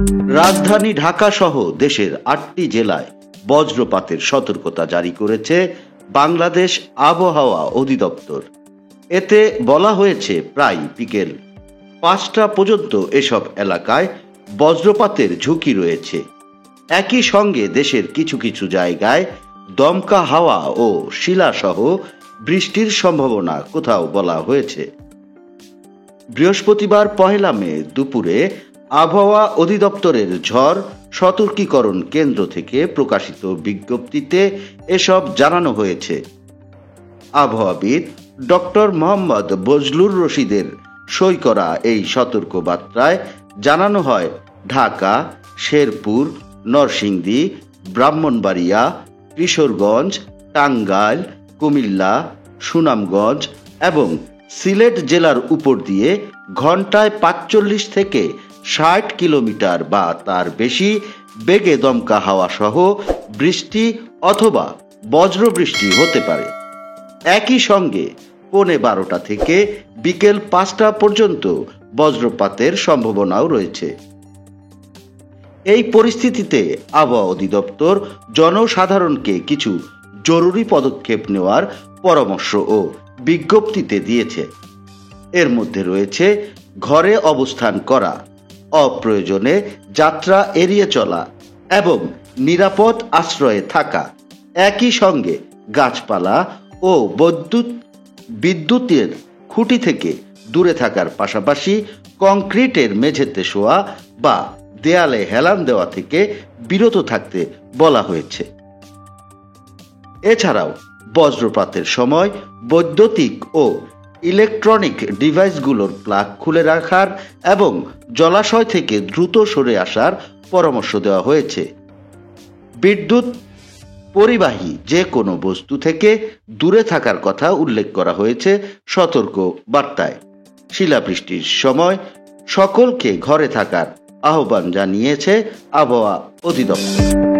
রাজধানী ঢাকা সহ দেশের ৮টি জেলায় বজ্রপাতের সতর্কতা জারি করেছে বাংলাদেশ আবহাওয়া অধিদপ্তর। এতে বলা হয়েছে প্রায় বিকেল ৫টা পর্যন্ত এসব এলাকায় বজ্রপাতের ঝুঁকি রয়েছে। একই সঙ্গে দেশের কিছু কিছু জায়গায় দমকা হাওয়া ও শিলাসহ বৃষ্টির সম্ভাবনা কোথাও বলা হয়েছে। বৃহস্পতিবার ১ মে দুপুরে আবহাওয়া অধিদপ্তরের ঝড় সতর্কীকরণ কেন্দ্র থেকে প্রকাশিত বিজ্ঞপ্তিতে এসব জানানো হয়েছে। আবহাওয়াবিদ ডক্টর মোহাম্মদ বজলুর রশিদের সই করা এই সতর্কবার্তায় জানানো হয়, ঢাকা, শেরপুর, নরসিংদী, ব্রাহ্মণবাড়িয়া, কিশোরগঞ্জ, টাঙ্গাইল, কুমিল্লা, সুনামগঞ্জ এবং সিলেট জেলার উপর দিয়ে ঘন্টায় ৪৫ থেকে ৬০ কিলোমিটার বা তার বেশি বেগে দমকা হাওয়া সহ বৃষ্টি অথবা বজ্রবৃষ্টি হতে পারে। একই সঙ্গে পৌনে ১২টা থেকে বিকেল ৫টা পর্যন্ত বজ্রপাতের সম্ভাবনাও রয়েছে। এই পরিস্থিতিতে আবহাওয়া অধিদপ্তর জনসাধারণকে কিছু জরুরি পদক্ষেপ নেওয়ার পরামর্শ ও বিজ্ঞপ্তিতে দিয়েছে। এর মধ্যে রয়েছে ঘরে অবস্থান করা, অপ্রয়োজনে যাত্রা এড়িয়ে চলা এবং নিরাপদ আশ্রয়ে থাকা। একই সঙ্গে গাছপালা ও বিদ্যুতের খুঁটি থেকে দূরে থাকার পাশাপাশি কংক্রিটের মেঝেতে শোয়া বা দেয়ালে হেলান দেওয়া থেকে বিরত থাকতে বলা হয়েছে। এছাড়াও বজ্রপাতের সময় বৈদ্যুতিক ও ইলেকট্রনিক ডিভাইসগুলোর প্লাগ খুলে রাখার এবং জলাশয় থেকে দ্রুত সরে আসার পরামর্শ দেওয়া হয়েছে। বিদ্যুৎ পরিবাহী যে কোনো বস্তু থেকে দূরে থাকার কথা উল্লেখ করা হয়েছে সতর্ক বার্তায়। শিলাবৃষ্টির সময় সকলকে ঘরে থাকার আহ্বান জানিয়েছে আবহাওয়া অধিদপ্তর।